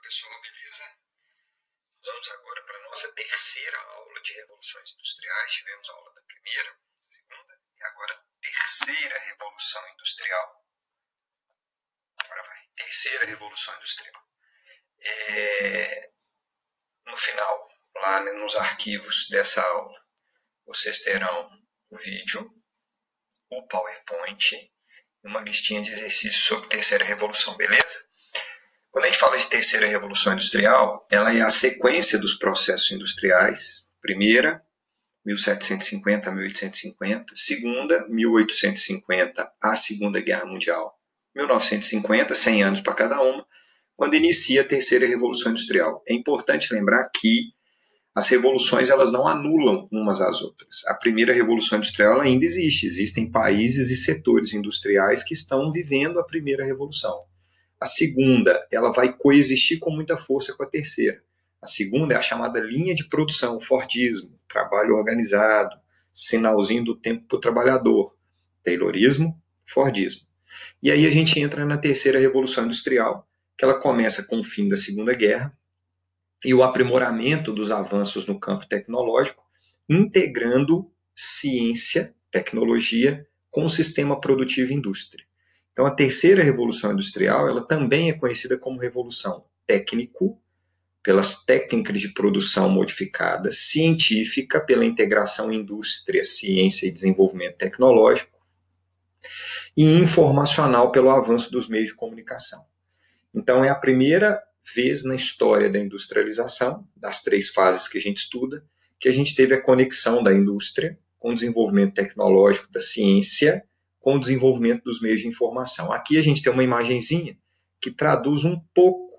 pessoal, beleza? Vamos agora para a nossa terceira aula de revoluções industriais. Tivemos a aula da primeira, segunda e agora a terceira revolução industrial. Agora vai, terceira revolução industrial. No final, lá nos arquivos dessa aula, vocês terão o vídeo, o PowerPoint e uma listinha de exercícios sobre terceira revolução, beleza? Quando a gente fala de terceira revolução industrial, ela é a sequência dos processos industriais. Primeira, 1750 a 1850. Segunda, 1850 a Segunda Guerra Mundial. 1950, 100 anos para cada uma, quando inicia a terceira revolução industrial. É importante lembrar que as revoluções elas não anulam umas às outras. A primeira revolução industrial ainda existe. Existem países e setores industriais que estão vivendo a primeira revolução. A segunda, ela vai coexistir com muita força com a terceira. A segunda é a chamada linha de produção, Fordismo, trabalho organizado, sinalzinho do tempo para o trabalhador, Taylorismo, Fordismo. E aí a gente entra na terceira revolução industrial, que ela começa com o fim da Segunda Guerra e o aprimoramento dos avanços no campo tecnológico, integrando ciência, tecnologia, com o sistema produtivo e indústria. Então, a terceira revolução industrial, ela também é conhecida como revolução técnico, pelas técnicas de produção modificadas, científica, pela integração indústria, ciência e desenvolvimento tecnológico, e informacional, pelo avanço dos meios de comunicação. Então, é a primeira vez na história da industrialização, das três fases que a gente estuda, que a gente teve a conexão da indústria com o desenvolvimento tecnológico, da ciência, com o desenvolvimento dos meios de informação. Aqui a gente tem uma imagenzinha que traduz um pouco,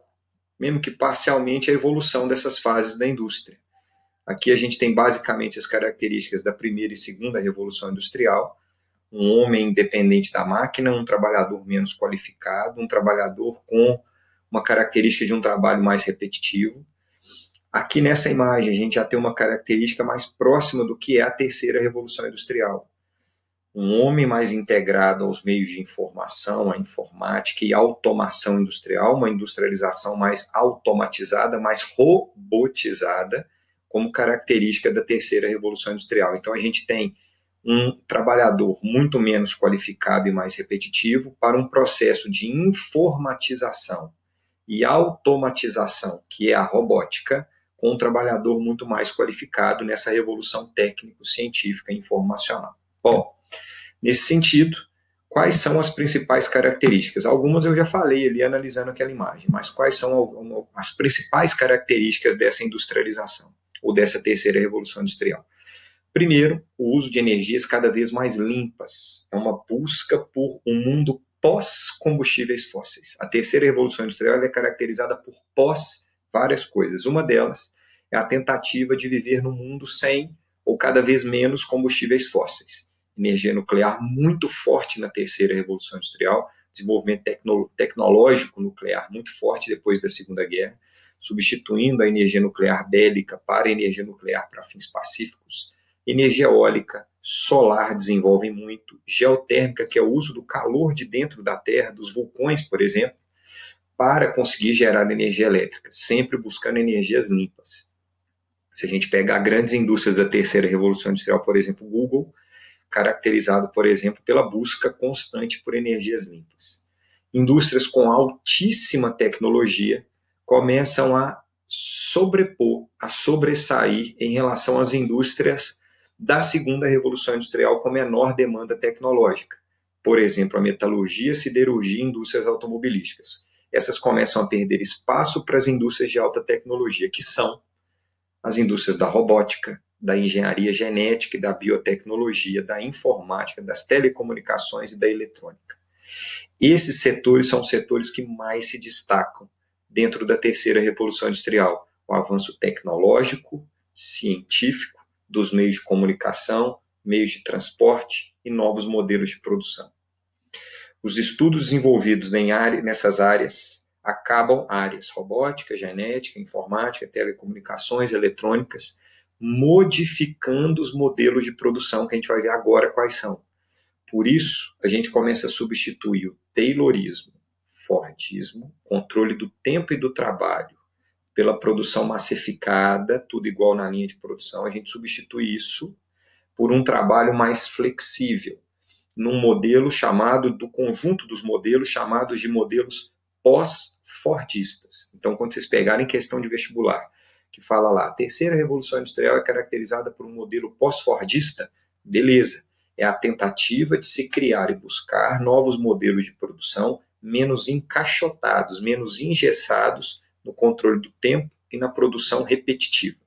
mesmo que parcialmente, a evolução dessas fases da indústria. Aqui a gente tem basicamente as características da primeira e segunda revolução industrial, um homem independente da máquina, um trabalhador menos qualificado, um trabalhador com uma característica de um trabalho mais repetitivo. Aqui nessa imagem a gente já tem uma característica mais próxima do que é a terceira revolução industrial. Um homem mais integrado aos meios de informação, à informática e automação industrial, uma industrialização mais automatizada, mais robotizada, como característica da terceira revolução industrial. Então a gente tem um trabalhador muito menos qualificado e mais repetitivo para um processo de informatização e automatização, que é a robótica, com um trabalhador muito mais qualificado nessa revolução técnico-científica e informacional. Bom, nesse sentido, quais são as principais características? Algumas eu já falei ali analisando aquela imagem, mas quais são as principais características dessa industrialização, ou dessa terceira revolução industrial? Primeiro, o uso de energias cada vez mais limpas. É uma busca por um mundo pós-combustíveis fósseis. A terceira revolução industrial é caracterizada por pós várias coisas. Uma delas é a tentativa de viver num mundo sem ou cada vez menos combustíveis fósseis. Energia nuclear muito forte na terceira revolução industrial, desenvolvimento tecnológico nuclear muito forte depois da Segunda Guerra, substituindo a energia nuclear bélica para a energia nuclear para fins pacíficos. Energia eólica, solar desenvolvem muito, geotérmica, que é o uso do calor de dentro da Terra, dos vulcões, por exemplo, para conseguir gerar energia elétrica, sempre buscando energias limpas. Se a gente pegar grandes indústrias da terceira revolução industrial, por exemplo, o Google, caracterizado, por exemplo, pela busca constante por energias limpas. Indústrias com altíssima tecnologia começam a sobrepor, a sobressair em relação às indústrias da segunda revolução industrial com menor demanda tecnológica. Por exemplo, a metalurgia, siderurgia e indústrias automobilísticas. Essas começam a perder espaço para as indústrias de alta tecnologia, que são as indústrias da robótica, da engenharia genética e da biotecnologia, da informática, das telecomunicações e da eletrônica. Esses setores são os setores que mais se destacam dentro da terceira revolução industrial. O avanço tecnológico, científico, dos meios de comunicação, meios de transporte e novos modelos de produção. Os estudos desenvolvidos nessas áreas robótica, genética, informática, telecomunicações, eletrônicas, modificando os modelos de produção que a gente vai ver agora quais são. Por isso, a gente começa a substituir o Taylorismo, Fordismo, controle do tempo e do trabalho, pela produção massificada, tudo igual na linha de produção, a gente substitui isso por um trabalho mais flexível, num modelo chamado, do conjunto dos modelos chamados de modelos pós-fordistas. Então, quando vocês pegarem questão de vestibular, que fala lá, a terceira revolução industrial é caracterizada por um modelo pós-fordista, beleza, é a tentativa de se criar e buscar novos modelos de produção menos encaixotados, menos engessados no controle do tempo e na produção repetitiva.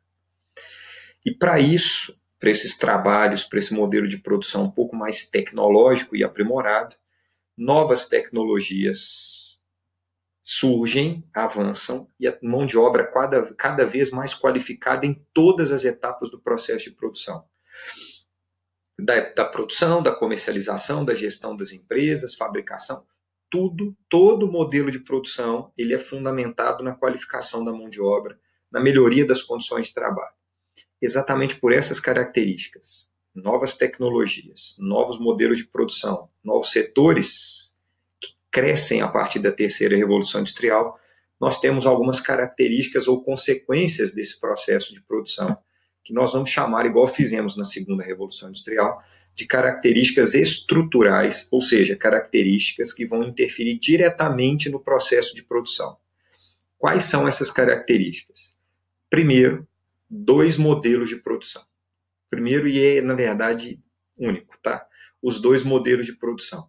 E para isso, para esses trabalhos, para esse modelo de produção um pouco mais tecnológico e aprimorado, novas tecnologias surgem, avançam, e a mão de obra cada vez mais qualificada em todas as etapas do processo de produção. Da produção, da comercialização, da gestão das empresas, fabricação, tudo, todo modelo de produção, ele é fundamentado na qualificação da mão de obra, na melhoria das condições de trabalho. Exatamente por essas características, novas tecnologias, novos modelos de produção, novos setores que crescem a partir da terceira revolução industrial, nós temos algumas características ou consequências desse processo de produção, que nós vamos chamar, igual fizemos na segunda revolução industrial, de características estruturais, ou seja, características que vão interferir diretamente no processo de produção. Quais são essas características? Primeiro, 2 modelos de produção. Primeiro, e é, na verdade, único, tá? Os 2 modelos de produção.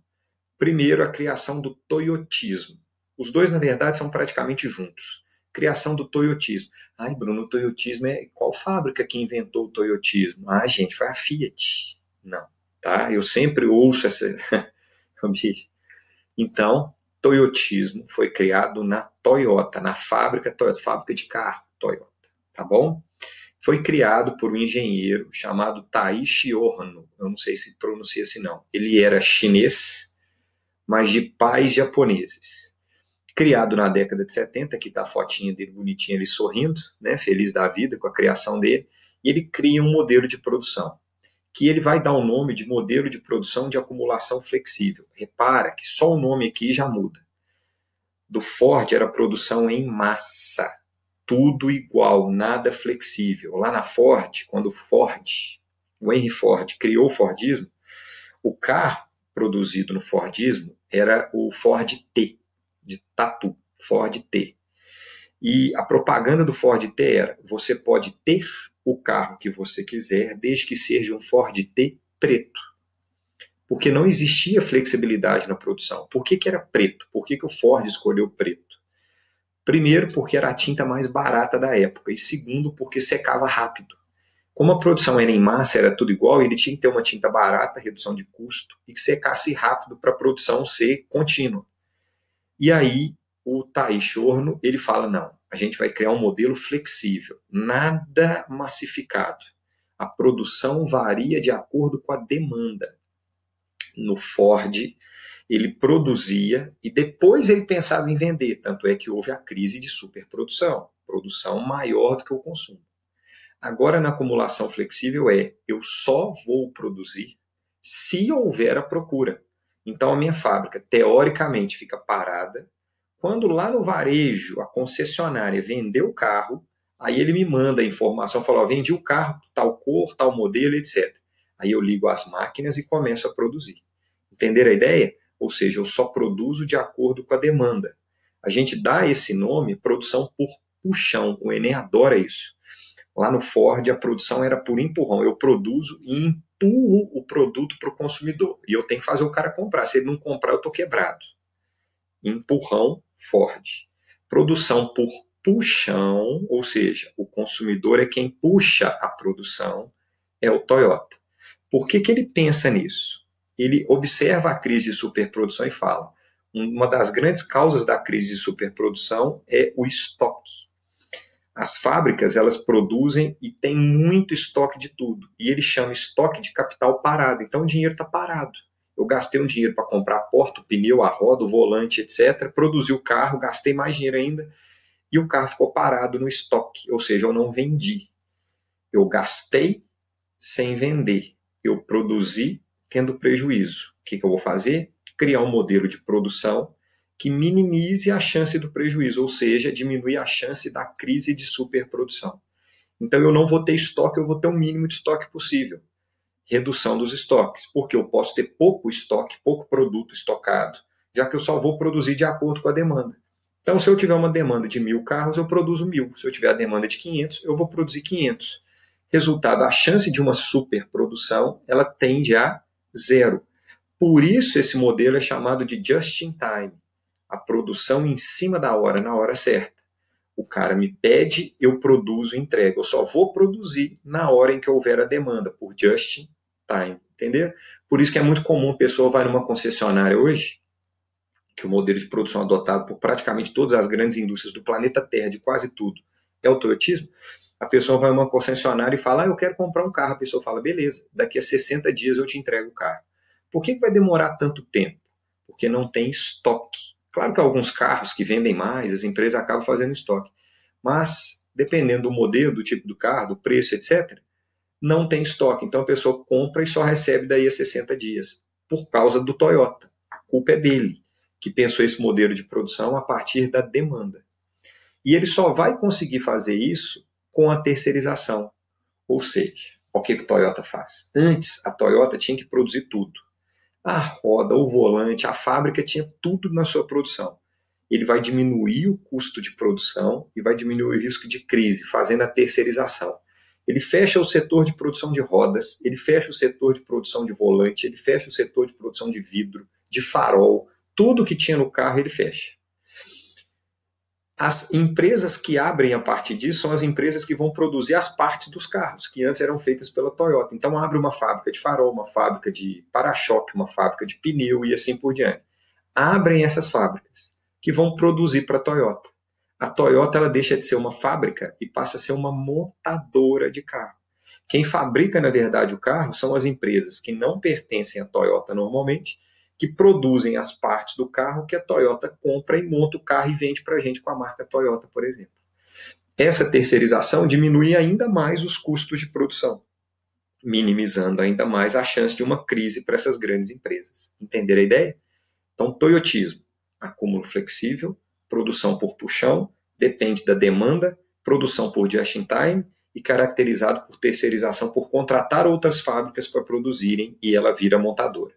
Primeiro, a criação do toyotismo. Os 2, na verdade, são praticamente juntos. Criação do toyotismo. Ai, Bruno, o toyotismo é... Qual fábrica que inventou o toyotismo? Ah, gente, foi a Fiat. Não, tá? Eu sempre ouço essa... Então, toyotismo foi criado na Toyota, na fábrica de carro Toyota, tá bom? Foi criado por um engenheiro chamado Taiichi Ohno, eu não sei se pronuncia assim não. Ele era chinês, mas de pais japoneses. Criado na década de 70, aqui está a fotinha dele bonitinha, ele sorrindo, né, feliz da vida com a criação dele, e ele cria um modelo de produção, que ele vai dar o nome de modelo de produção de acumulação flexível. Repara que só o nome aqui já muda. Do Ford era produção em massa, tudo igual, nada flexível. Lá na Ford, quando o Henry Ford criou o Fordismo, o carro produzido no Fordismo era o Ford T, de tatu, Ford T. E a propaganda do Ford T era, você pode ter o carro que você quiser, desde que seja um Ford T preto. Porque não existia flexibilidade na produção. Por que era preto? Por que o Ford escolheu preto? Primeiro, porque era a tinta mais barata da época, e segundo, porque secava rápido. Como a produção era em massa, era tudo igual, ele tinha que ter uma tinta barata, redução de custo, e que secasse rápido para a produção ser contínua. E aí, o Taiichi Ohno, ele fala, não, a gente vai criar um modelo flexível, nada massificado. A produção varia de acordo com a demanda. No Ford, ele produzia e depois ele pensava em vender, tanto é que houve a crise de superprodução, produção maior do que o consumo. Agora, na acumulação flexível eu só vou produzir se houver a procura. Então, a minha fábrica, teoricamente, fica parada. Quando lá no varejo, a concessionária vendeu o carro, aí ele me manda a informação, fala, vendi o carro, tal cor, tal modelo, etc. Aí eu ligo as máquinas e começo a produzir. Entenderam a ideia? Ou seja, eu só produzo de acordo com a demanda. A gente dá esse nome, produção por puxão. O Enem adora isso. Lá no Ford, a produção era por empurrão. Eu produzo e empurro o produto para o consumidor. E eu tenho que fazer o cara comprar. Se ele não comprar, eu estou quebrado. Empurrão, Ford. Produção por puxão, ou seja, o consumidor é quem puxa a produção, é o Toyota. Por que ele pensa nisso? Ele observa a crise de superprodução e fala, uma das grandes causas da crise de superprodução é o estoque. As fábricas, elas produzem e tem muito estoque de tudo. E ele chama estoque de capital parado. Então o dinheiro está parado. Eu gastei um dinheiro para comprar a porta, o pneu, a roda, o volante, etc. Produzi o carro, gastei mais dinheiro ainda e o carro ficou parado no estoque. Ou seja, eu não vendi. Eu gastei sem vender. Eu produzi tendo prejuízo. O que eu vou fazer? Criar um modelo de produção que minimize a chance do prejuízo, ou seja, diminui a chance da crise de superprodução. Então eu não vou ter estoque, eu vou ter o mínimo de estoque possível. Redução dos estoques, porque eu posso ter pouco estoque, pouco produto estocado, já que eu só vou produzir de acordo com a demanda. Então, se eu tiver uma demanda de 1.000 carros, eu produzo 1.000. Se eu tiver a demanda de 500, eu vou produzir 500. Resultado, a chance de uma superprodução, ela tende a zero. Por isso, esse modelo é chamado de just-in-time, a produção em cima da hora, na hora certa. O cara me pede, eu produzo e entrego. Eu só vou produzir na hora em que houver a demanda, por just-in-time, entendeu? Por isso que é muito comum a pessoa vai numa concessionária hoje, que o modelo de produção adotado por praticamente todas as grandes indústrias do planeta Terra, de quase tudo, é o toyotismo. A pessoa vai numa concessionária e fala, eu quero comprar um carro. A pessoa fala, beleza, daqui a 60 dias eu te entrego o carro. Por que vai demorar tanto tempo? Porque não tem estoque. Claro que alguns carros que vendem mais, as empresas acabam fazendo estoque. Mas, dependendo do modelo, do tipo do carro, do preço, etc., não tem estoque. Então a pessoa compra e só recebe daí a 60 dias. Por causa do Toyota. A culpa é dele, que pensou esse modelo de produção a partir da demanda. E ele só vai conseguir fazer isso com a terceirização. Ou seja, o que a Toyota faz? Antes, a Toyota tinha que produzir tudo. A roda, o volante, a fábrica tinha tudo na sua produção. Ele vai diminuir o custo de produção e vai diminuir o risco de crise, fazendo a terceirização. Ele fecha o setor de produção de rodas, ele fecha o setor de produção de volante, ele fecha o setor de produção de vidro, de farol, tudo que tinha no carro ele fecha. As empresas que abrem a partir disso são as empresas que vão produzir as partes dos carros, que antes eram feitas pela Toyota. Então abre uma fábrica de farol, uma fábrica de para-choque, uma fábrica de pneu e assim por diante. Abrem essas fábricas que vão produzir para a Toyota. A Toyota ela deixa de ser uma fábrica e passa a ser uma montadora de carro. Quem fabrica, na verdade, o carro são as empresas que não pertencem à Toyota normalmente, que produzem as partes do carro que a Toyota compra e monta o carro e vende para a gente com a marca Toyota, por exemplo. Essa terceirização diminui ainda mais os custos de produção, minimizando ainda mais a chance de uma crise para essas grandes empresas. Entenderam a ideia? Então, toyotismo, acúmulo flexível, produção por puxão, depende da demanda, produção por just-in-time e caracterizado por terceirização, por contratar outras fábricas para produzirem e ela vira montadora.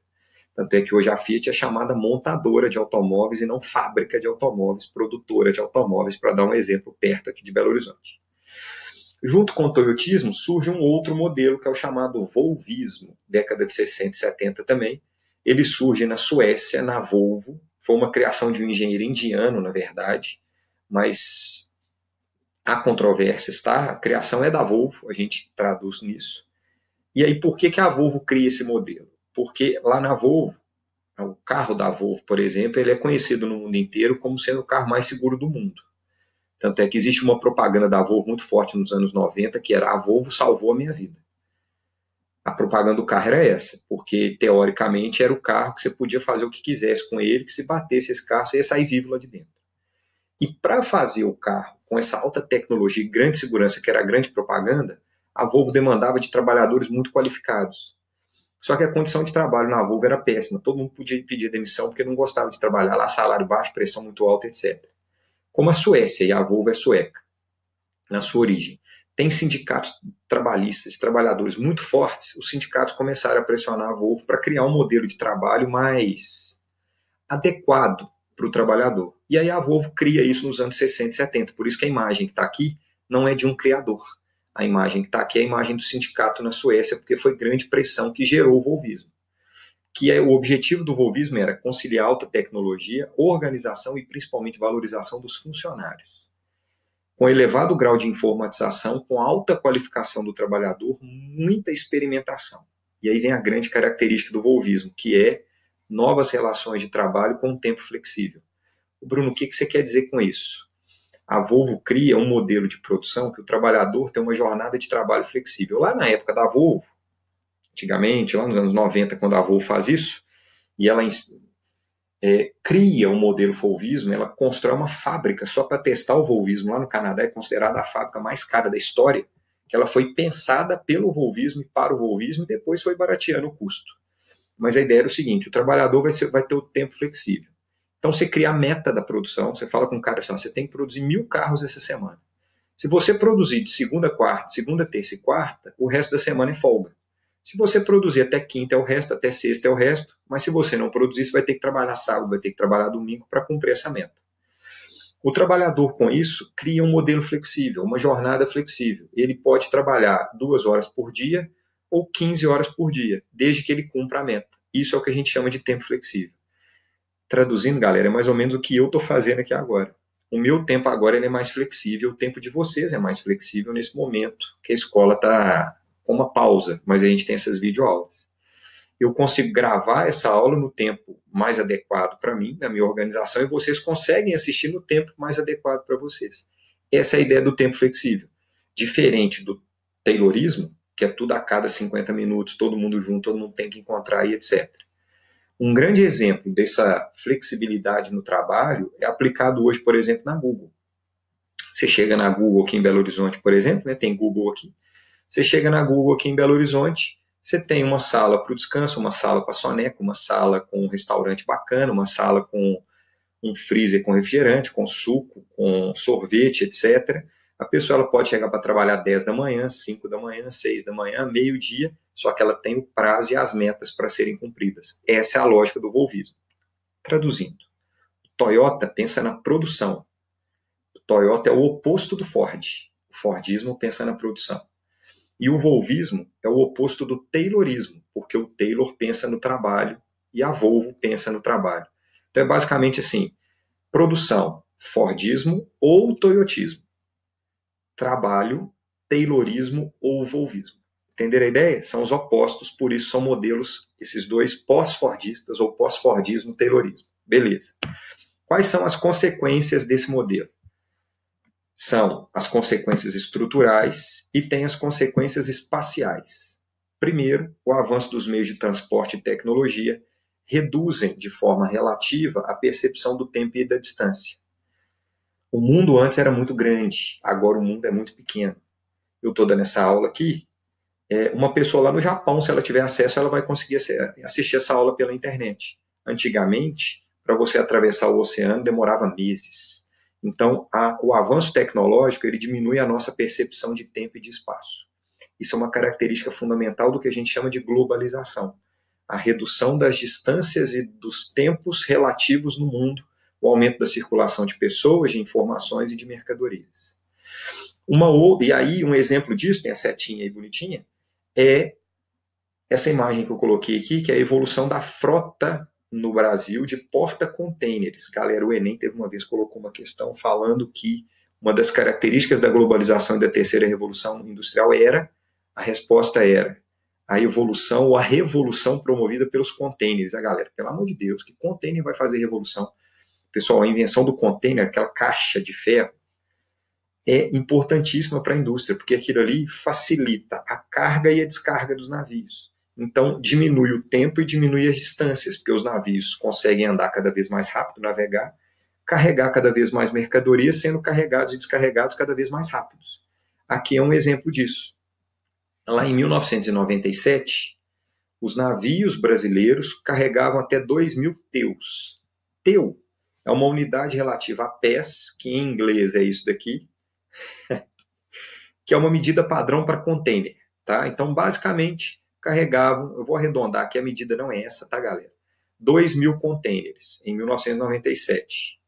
Tanto é que hoje a Fiat é chamada montadora de automóveis e não fábrica de automóveis, produtora de automóveis, para dar um exemplo perto aqui de Belo Horizonte. Junto com o toyotismo surge um outro modelo que é o chamado volvismo, década de 60 e 70 também. Ele surge na Suécia, na Volvo, foi uma criação de um engenheiro indiano, na verdade, mas há controvérsias, tá? A criação é da Volvo, a gente traduz nisso. E aí, por que a Volvo cria esse modelo? Porque lá na Volvo, o carro da Volvo, por exemplo, ele é conhecido no mundo inteiro como sendo o carro mais seguro do mundo. Tanto é que existe uma propaganda da Volvo muito forte nos anos 90, que era a Volvo salvou a minha vida. A propaganda do carro era essa, porque teoricamente era o carro que você podia fazer o que quisesse com ele, que se batesse esse carro, você ia sair vivo lá de dentro. E para fazer o carro com essa alta tecnologia e grande segurança, que era a grande propaganda, a Volvo demandava de trabalhadores muito qualificados. Só que a condição de trabalho na Volvo era péssima. Todo mundo podia pedir demissão porque não gostava de trabalhar lá, salário baixo, pressão muito alta, etc. Como a Suécia, e a Volvo é sueca, na sua origem, tem sindicatos trabalhistas, trabalhadores muito fortes, os sindicatos começaram a pressionar a Volvo para criar um modelo de trabalho mais adequado para o trabalhador. E aí a Volvo cria isso nos anos 60 e 70. Por isso que a imagem que está aqui não é de um criador. A imagem que está aqui é a imagem do sindicato na Suécia, porque foi grande pressão que gerou o volvismo. O objetivo do volvismo era conciliar alta tecnologia, organização e principalmente valorização dos funcionários. Com elevado grau de informatização, com alta qualificação do trabalhador, muita experimentação. E aí vem a grande característica do volvismo, que é novas relações de trabalho com um tempo flexível. Bruno, o que você quer dizer com isso? A Volvo cria um modelo de produção que o trabalhador tem uma jornada de trabalho flexível. Lá na época da Volvo, antigamente, lá nos anos 90, quando a Volvo faz isso, e ela cria um modelo volvismo, ela constrói uma fábrica só para testar o volvismo. Lá no Canadá é considerada a fábrica mais cara da história, que ela foi pensada pelo volvismo e para o volvismo e depois foi barateando o custo. Mas a ideia era o seguinte, o trabalhador vai ter o tempo flexível. Então você cria a meta da produção, você fala com o cara assim, ó, você tem que produzir 1.000 carros essa semana. Se você produzir de segunda a quarta, segunda, terça e quarta, o resto da semana é folga. Se você produzir até quinta é o resto, até sexta é o resto, mas se você não produzir, você vai ter que trabalhar sábado, vai ter que trabalhar domingo para cumprir essa meta. O trabalhador, com isso, cria um modelo flexível, uma jornada flexível. Ele pode trabalhar 2 horas por dia ou 15 horas por dia, desde que ele cumpra a meta. Isso é o que a gente chama de tempo flexível. Traduzindo, galera, é mais ou menos o que eu estou fazendo aqui agora. O meu tempo agora ele é mais flexível, o tempo de vocês é mais flexível nesse momento, que a escola está com uma pausa, mas a gente tem essas videoaulas. Eu consigo gravar essa aula no tempo mais adequado para mim, na minha organização, e vocês conseguem assistir no tempo mais adequado para vocês. Essa é a ideia do tempo flexível. Diferente do Taylorismo, que é tudo a cada 50 minutos, todo mundo junto, todo mundo tem que encontrar aí, etc. Um grande exemplo dessa flexibilidade no trabalho é aplicado hoje, por exemplo, na Google. Você chega na Google aqui em Belo Horizonte, por exemplo, né, tem Google aqui. Você chega na Google aqui em Belo Horizonte, você tem uma sala para o descanso, uma sala para soneca, uma sala com um restaurante bacana, uma sala com um freezer com refrigerante, com suco, com sorvete, etc. A pessoa ela pode chegar para trabalhar 10 da manhã, 5 da manhã, 6 da manhã, meio-dia, só que ela tem o prazo e as metas para serem cumpridas. Essa é a lógica do Volvismo. Traduzindo, Toyota pensa na produção. O Toyota é o oposto do Ford. O Fordismo pensa na produção. E o Volvismo é o oposto do Taylorismo, porque o Taylor pensa no trabalho e a Volvo pensa no trabalho. Então é basicamente assim, produção, Fordismo ou Toyotismo. Trabalho, Taylorismo ou Volvismo. Entenderam a ideia? São os opostos, por isso são modelos, esses dois pós-fordistas ou pós-fordismo, Taylorismo. Beleza. Quais são as consequências desse modelo? São as consequências estruturais e tem as consequências espaciais. Primeiro, o avanço dos meios de transporte e tecnologia reduzem de forma relativa a percepção do tempo e da distância. O mundo antes era muito grande, agora o mundo é muito pequeno. Eu estou dando essa aula aqui, uma pessoa lá no Japão, se ela tiver acesso, ela vai conseguir assistir essa aula pela internet. Antigamente, para você atravessar o oceano, demorava meses. Então, o avanço tecnológico ele diminui a nossa percepção de tempo e de espaço. Isso é uma característica fundamental do que a gente chama de globalização. A redução das distâncias e dos tempos relativos no mundo, o aumento da circulação de pessoas, de informações e de mercadorias. E aí, um exemplo disso, tem a setinha aí bonitinha, é essa imagem que eu coloquei aqui, que é a evolução da frota no Brasil de porta-containers. Galera, o Enem teve uma vez colocou uma questão falando que uma das características da globalização e da terceira revolução industrial a resposta era a evolução ou a revolução promovida pelos containers. A galera, pelo amor de Deus, que container vai fazer revolução? Pessoal, a invenção do container, aquela caixa de ferro, é importantíssima para a indústria, porque aquilo ali facilita a carga e a descarga dos navios. Então, diminui o tempo e diminui as distâncias, porque os navios conseguem andar cada vez mais rápido, navegar, carregar cada vez mais mercadorias, sendo carregados e descarregados cada vez mais rápidos. Aqui é um exemplo disso. Lá em 1997, os navios brasileiros carregavam até 2.000 teus. Teu é uma unidade relativa a pés, que em inglês é isso daqui, que é uma medida padrão para container. Tá? Então, basicamente, carregavam, eu vou arredondar que a medida não é essa, tá, galera? 2.000 containers em 1997.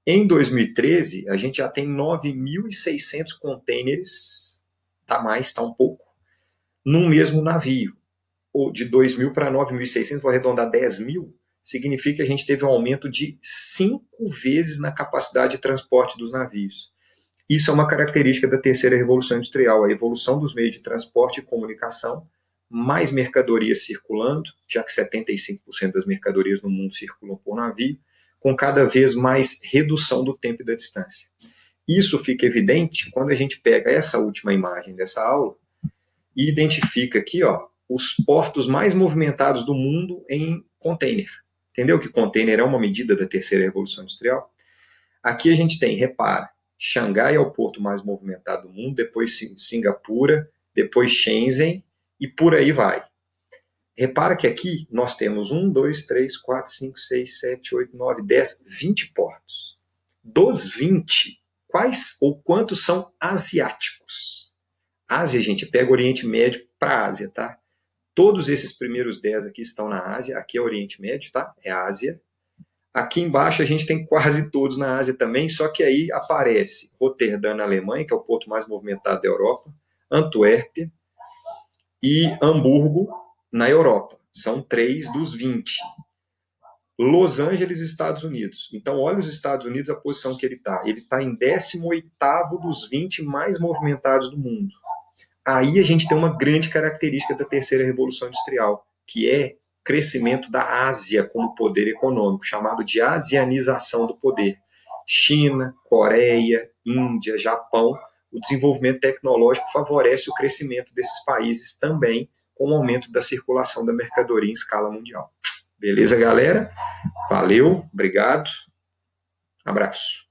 Em 2013, a gente já tem 9.600 containers, tá mais, tá um pouco, num mesmo navio. Ou de 2.000 para 9.600, vou arredondar 10.000, significa que a gente teve um aumento de 5 vezes na capacidade de transporte dos navios. Isso é uma característica da terceira revolução industrial, a evolução dos meios de transporte e comunicação, mais mercadorias circulando, já que 75% das mercadorias no mundo circulam por navio, com cada vez mais redução do tempo e da distância. Isso fica evidente quando a gente pega essa última imagem dessa aula e identifica aqui os portos mais movimentados do mundo em container. Entendeu que container é uma medida da terceira revolução industrial? Aqui a gente tem, repara, Xangai é o porto mais movimentado do mundo, depois Singapura, depois Shenzhen e por aí vai. repara que aqui nós temos 1, 2, 3, 4, 5, 6, 7, 8, 9, 10, 20 portos. Dos 20, quais ou quantos são asiáticos? Ásia, gente, pega o Oriente Médio para a Ásia, tá? Todos esses primeiros 10 aqui estão na Ásia, aqui é o Oriente Médio, tá? É a Ásia. Aqui embaixo a gente tem quase todos na Ásia também, só que aí aparece Roterdã na Alemanha, que é o porto mais movimentado da Europa, Antuérpia e Hamburgo na Europa. São 3 dos 20. Los Angeles, Estados Unidos. Então, olha os Estados Unidos, a posição que ele está. Ele está em 18º dos 20 mais movimentados do mundo. Aí a gente tem uma grande característica da terceira revolução industrial, que é crescimento da Ásia como poder econômico, chamado de asianização do poder. China, Coreia, Índia, Japão, o desenvolvimento tecnológico favorece o crescimento desses países também, com o aumento da circulação da mercadoria em escala mundial. Beleza, galera? Valeu, obrigado, abraço.